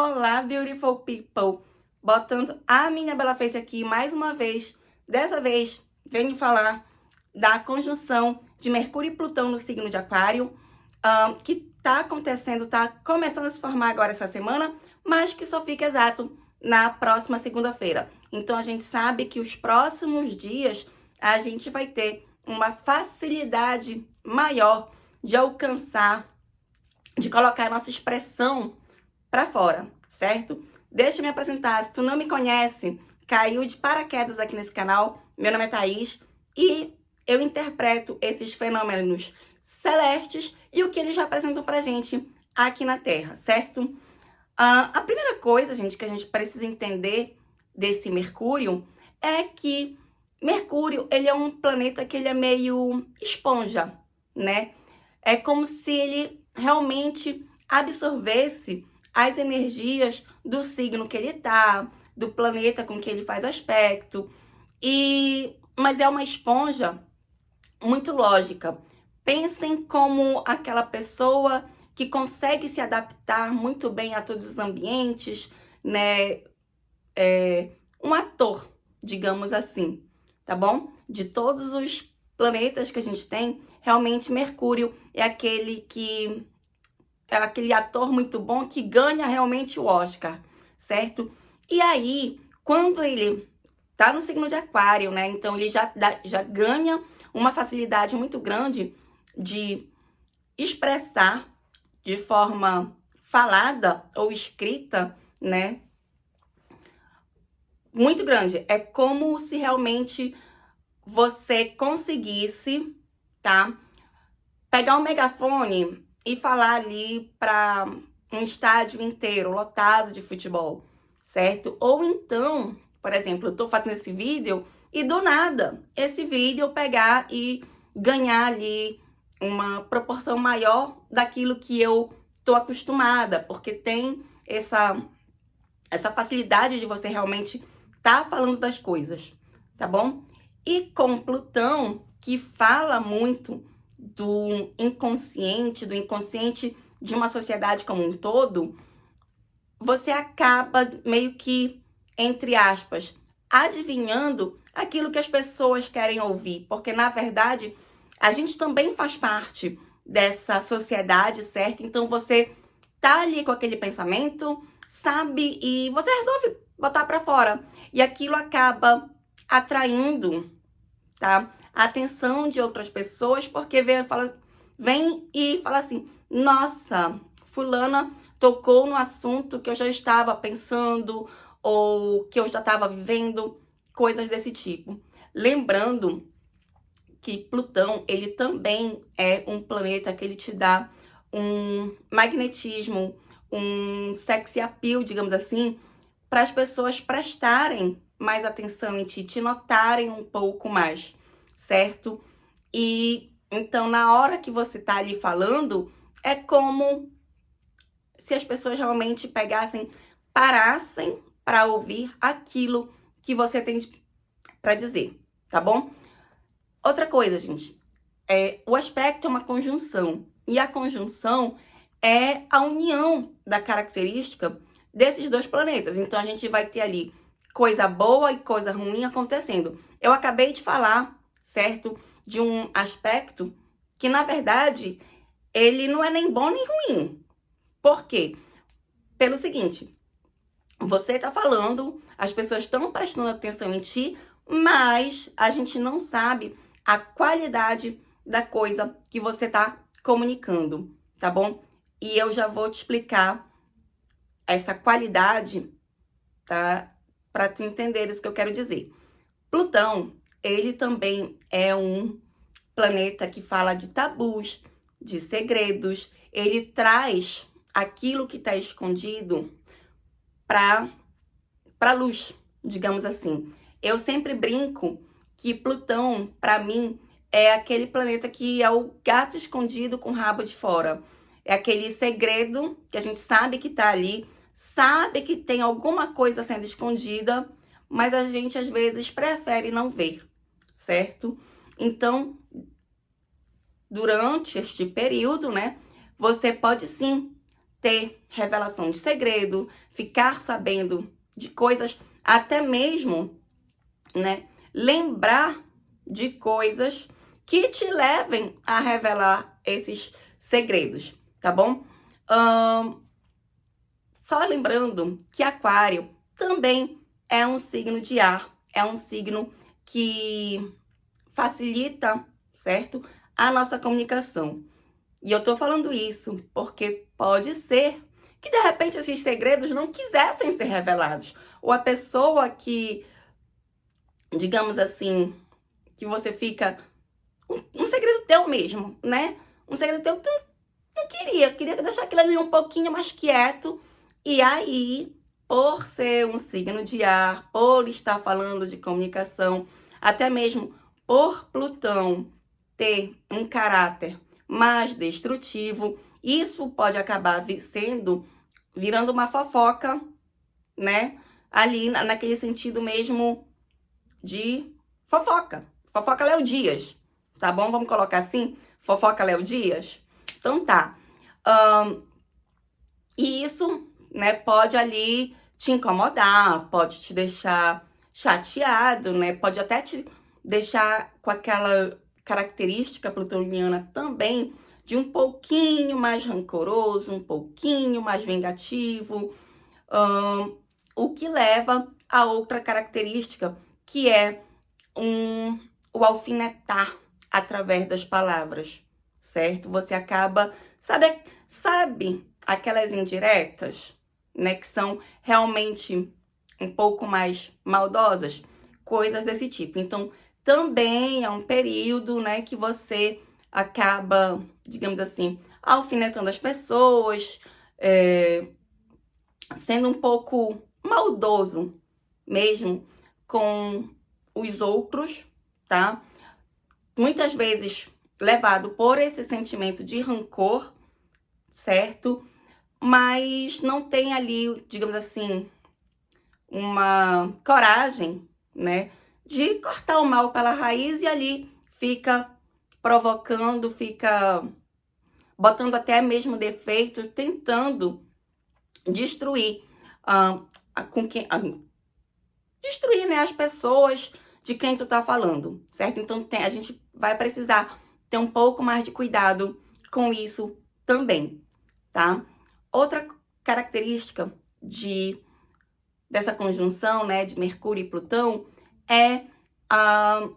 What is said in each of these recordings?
Olá, beautiful people! Botando a minha bela face aqui mais uma vez. Dessa vez, venho falar da conjunção de Mercúrio e Plutão no signo de Aquário, que tá acontecendo, tá começando a se formar agora essa semana, mas que só fica exato na próxima segunda-feira. Então, a gente sabe que os próximos dias a gente vai ter uma facilidade maior de alcançar, de colocar a nossa expressão para fora, certo? Deixa eu me apresentar, se tu não me conhece, caiu de paraquedas aqui nesse canal, meu nome é Thaís e eu interpreto esses fenômenos celestes e o que eles representam pra gente aqui na Terra, certo? A primeira coisa, gente, que a gente precisa entender desse Mercúrio é que Mercúrio, ele é um planeta que ele é meio esponja, né? É como se ele realmente absorvesse as energias do signo que ele tá, do planeta com que ele faz aspecto. Mas é uma esponja muito lógica. Pensem como aquela pessoa que consegue se adaptar muito bem a todos os ambientes, né? Um ator, digamos assim, tá bom? De todos os planetas que a gente tem, realmente Mercúrio é aquele ator muito bom que ganha realmente o Oscar, certo? E aí, quando ele tá no signo de Aquário, né? Então ele já ganha uma facilidade muito grande de expressar de forma falada ou escrita, né? Muito grande. É como se realmente você conseguisse, tá? Pegar um megafone e falar ali para um estádio inteiro, lotado de futebol, certo? Ou então, por exemplo, eu tô fazendo esse vídeo e do nada, esse vídeo eu pegar e ganhar ali uma proporção maior daquilo que eu tô acostumada, porque tem essa facilidade de você realmente tá falando das coisas, tá bom? E com Plutão, que fala muito do inconsciente de uma sociedade como um todo, você acaba meio que, entre aspas, adivinhando aquilo que as pessoas querem ouvir, porque na verdade a gente também faz parte dessa sociedade, certo? Então você tá ali com aquele pensamento, sabe, e você resolve botar para fora, e aquilo acaba atraindo, tá? A atenção de outras pessoas, porque vem e fala assim: nossa, fulana tocou no assunto que eu já estava pensando ou que eu já estava vivendo, coisas desse tipo. Lembrando que Plutão, ele também é um planeta que ele te dá um magnetismo, um sex appeal, digamos assim, para as pessoas prestarem mais atenção em ti, te notarem um pouco mais, certo? E então, na hora que você tá ali falando, é como se as pessoas realmente parassem para ouvir aquilo que você tem para dizer, tá bom? Outra coisa, gente, o aspecto é uma conjunção, e a conjunção é a união da característica desses dois planetas. Então, a gente vai ter ali coisa boa e coisa ruim acontecendo. Eu acabei de falar, certo, de um aspecto que, na verdade, ele não é nem bom nem ruim. Por quê? Pelo seguinte, você tá falando, as pessoas estão prestando atenção em ti, mas a gente não sabe a qualidade da coisa que você tá comunicando, tá bom? E eu já vou te explicar essa qualidade, tá? Para tu entender isso que eu quero dizer. Plutão, ele também é um planeta que fala de tabus, de segredos. Ele traz aquilo que está escondido para luz, digamos assim. Eu sempre brinco que Plutão, para mim, é aquele planeta que é o gato escondido com o rabo de fora. É aquele segredo que a gente sabe que tá ali, sabe que tem alguma coisa sendo escondida, mas a gente às vezes prefere não ver, certo? Então, durante este período, né, você pode sim ter revelação de segredo, ficar sabendo de coisas, até mesmo, né, lembrar de coisas que te levem a revelar esses segredos, tá bom? Só lembrando que Aquário também é um signo de ar, é um signo que facilita, certo? A nossa comunicação. E eu tô falando isso porque pode ser que de repente esses segredos não quisessem ser revelados. Ou a pessoa que, digamos assim, que você fica... Um segredo teu mesmo, né? Um segredo teu que tu não queria deixar aquilo ali um pouquinho mais quieto. E aí, por ser um signo de ar, por estar falando de comunicação, até mesmo por Plutão ter um caráter mais destrutivo, isso pode acabar virando uma fofoca, né? Ali naquele sentido mesmo de fofoca. Fofoca Léo Dias, tá bom? Vamos colocar assim? Fofoca Léo Dias? Então tá. E isso, né, pode ali te incomodar, pode te deixar chateado, né? Pode até te deixar com aquela característica plutoniana também de um pouquinho mais rancoroso, um pouquinho mais vingativo, o que leva a outra característica, que é o alfinetar através das palavras, certo? Você acaba, sabe aquelas indiretas, né, que são realmente um pouco mais maldosas, coisas desse tipo. Então, também é um período, né, que você acaba, digamos assim, alfinetando as pessoas, sendo um pouco maldoso mesmo com os outros, tá? Muitas vezes levado por esse sentimento de rancor, certo? Mas não tem ali, digamos assim, uma coragem, né, de cortar o mal pela raiz e ali fica provocando, fica botando até mesmo defeitos, tentando destruir destruir, né, as pessoas de quem tu tá falando, certo? Então a gente vai precisar ter um pouco mais de cuidado com isso também, tá? Outra característica dessa conjunção, né, de Mercúrio e Plutão é a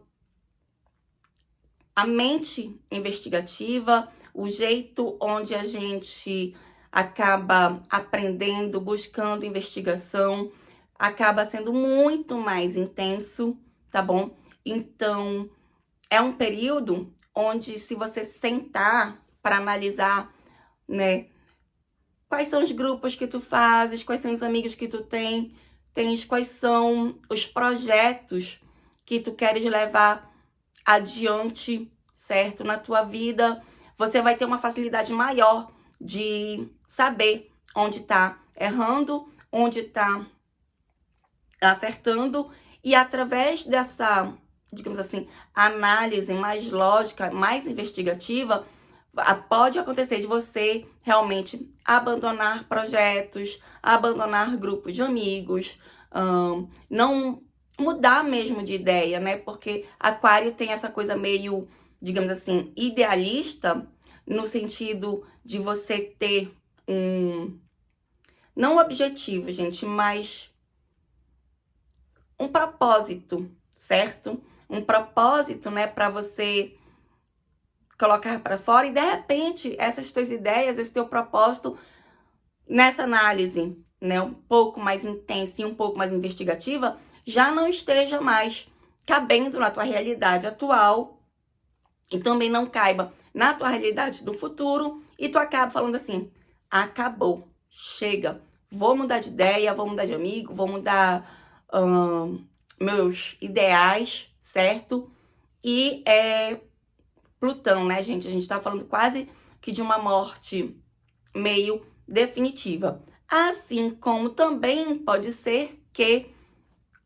mente investigativa, o jeito onde a gente acaba aprendendo, buscando investigação, acaba sendo muito mais intenso, tá bom? Então, é um período onde, se você sentar para analisar, né, quais são os grupos que tu fazes, quais são os amigos que tu tens, quais são os projetos que tu queres levar adiante, certo? Na tua vida, você vai ter uma facilidade maior de saber onde tá errando, onde tá acertando, e através dessa, digamos assim, análise mais lógica, mais investigativa, pode acontecer de você realmente abandonar projetos, abandonar grupos de amigos, não mudar mesmo de ideia, né? Porque Aquário tem essa coisa meio, digamos assim, idealista, no sentido de você ter não um objetivo, gente, mas um propósito, certo? Um propósito, né, para você colocar para fora, e de repente essas tuas ideias, esse teu propósito, nessa análise, né, um pouco mais intensa e um pouco mais investigativa, já não esteja mais cabendo na tua realidade atual e também não caiba na tua realidade do futuro, e tu acaba falando assim: acabou, chega, vou mudar de ideia, vou mudar de amigo, vou mudar meus ideais, certo? E Plutão, né, gente? A gente tá falando quase que de uma morte meio definitiva. Assim como também pode ser que,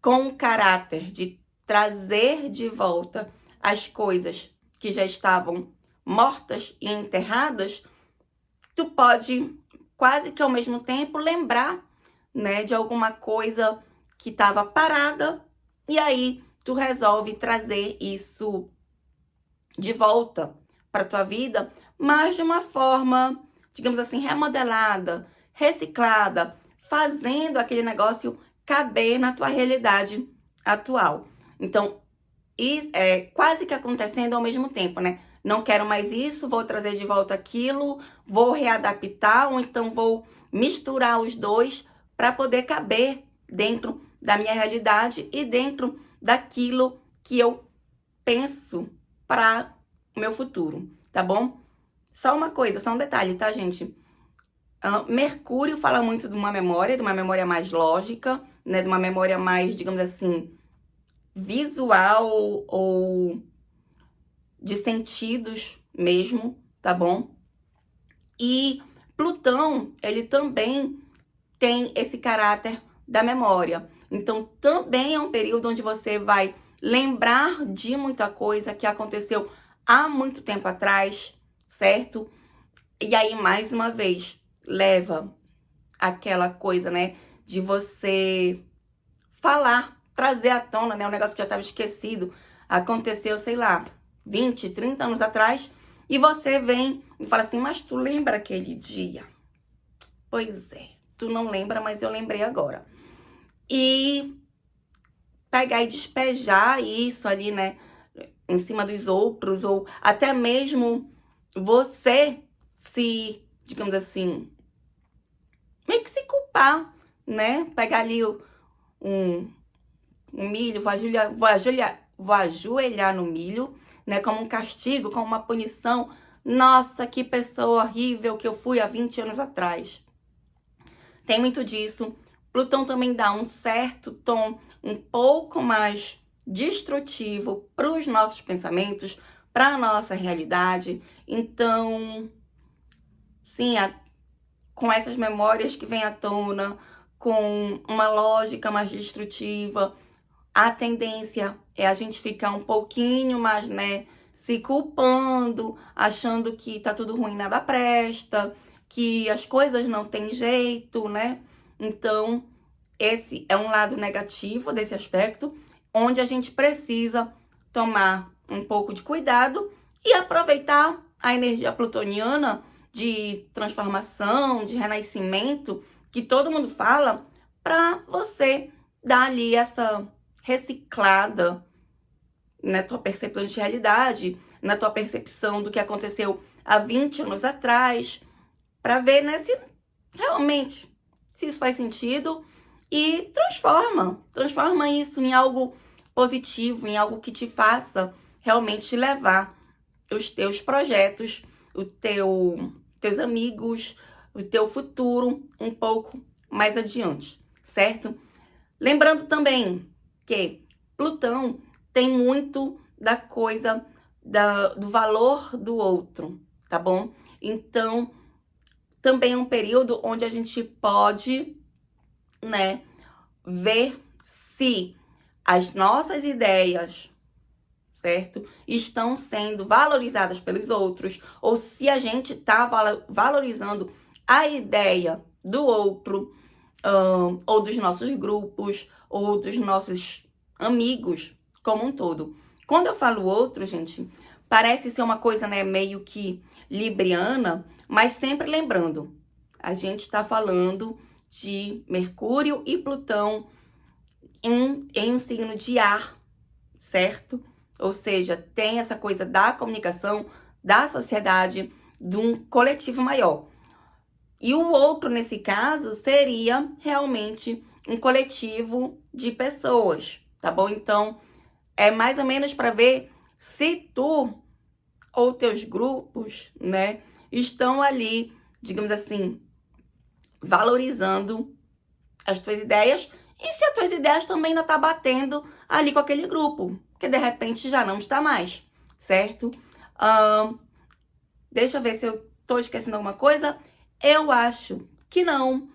com o caráter de trazer de volta as coisas que já estavam mortas e enterradas, tu pode quase que ao mesmo tempo lembrar, né, de alguma coisa que estava parada, e aí tu resolve trazer isso de volta para tua vida, mas de uma forma, digamos assim, remodelada, reciclada, fazendo aquele negócio caber na tua realidade atual. Então, isso é quase que acontecendo ao mesmo tempo, né? Não quero mais isso, vou trazer de volta aquilo, vou readaptar, ou então vou misturar os dois para poder caber dentro da minha realidade e dentro daquilo que eu penso para o meu futuro, tá bom? Só uma coisa, só um detalhe, tá, gente? Mercúrio fala muito de uma memória mais lógica, né? De uma memória mais, digamos assim, visual ou de sentidos mesmo, tá bom? E Plutão, ele também tem esse caráter da memória. Então, também é um período onde você vai lembrar de muita coisa que aconteceu há muito tempo atrás, certo? E aí, mais uma vez, leva aquela coisa, né, de você falar, trazer à tona, né, um negócio que já estava esquecido, aconteceu, sei lá, 20, 30 anos atrás, e você vem e fala assim, mas tu lembra aquele dia? Pois é, tu não lembra, mas eu lembrei agora. E pegar e despejar isso ali, né, em cima dos outros, ou até mesmo você se, digamos assim, meio que se culpar, né? Pegar ali um milho, vou ajoelhar no milho, né? Como um castigo, como uma punição. Nossa, que pessoa horrível que eu fui há 20 anos atrás. Tem muito disso. Plutão também dá um certo tom um pouco mais destrutivo para os nossos pensamentos, para a nossa realidade. Então, sim, com essas memórias que vêm à tona, com uma lógica mais destrutiva, a tendência é a gente ficar um pouquinho mais, né, se culpando, achando que tá tudo ruim, nada presta, que as coisas não têm jeito, né? Então, esse é um lado negativo desse aspecto, onde a gente precisa tomar um pouco de cuidado e aproveitar a energia plutoniana de transformação, de renascimento, que todo mundo fala, para você dar ali essa reciclada na tua percepção de realidade, na tua percepção do que aconteceu há 20 anos atrás, para ver, né, se realmente, se isso faz sentido e transforma isso em algo positivo, em algo que te faça realmente levar os teus projetos, teus amigos, o teu futuro um pouco mais adiante, certo? Lembrando também que Plutão tem muito da coisa do valor do outro, tá bom? Então, também é um período onde a gente pode, né, ver se as nossas ideias, certo, estão sendo valorizadas pelos outros, ou se a gente está valorizando a ideia do outro, ou dos nossos grupos, ou dos nossos amigos como um todo. Quando eu falo outro, gente, parece ser uma coisa, né, meio que libriana, mas sempre lembrando, a gente está falando de Mercúrio e Plutão em um signo de ar, certo? Ou seja, tem essa coisa da comunicação, da sociedade, de um coletivo maior. E o outro, nesse caso, seria realmente um coletivo de pessoas, tá bom? Então, é mais ou menos para ver se tu ou teus grupos, né, estão ali, digamos assim, valorizando as tuas ideias e se as tuas ideias também ainda tá batendo ali com aquele grupo, que de repente já não está mais, certo? Deixa eu ver se eu tô esquecendo alguma coisa. Eu acho que não.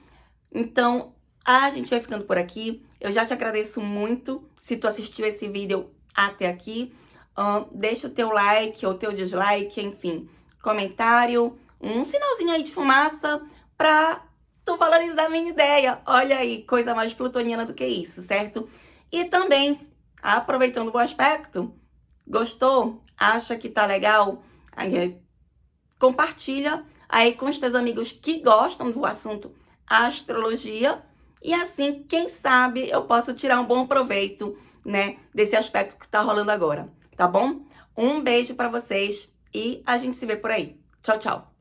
Então, a gente vai ficando por aqui. Eu já te agradeço muito se tu assistiu esse vídeo até aqui. Deixa o teu like ou teu dislike, enfim, comentário, um sinalzinho aí de fumaça pra tu valorizar a minha ideia. Olha aí, coisa mais plutoniana do que isso, certo? E também, aproveitando o aspecto, gostou? Acha que tá legal? Aí, compartilha aí com os teus amigos que gostam do assunto astrologia. E assim, quem sabe eu posso tirar um bom proveito, né, desse aspecto que tá rolando agora, tá bom? Um beijo pra vocês e a gente se vê por aí. Tchau, tchau.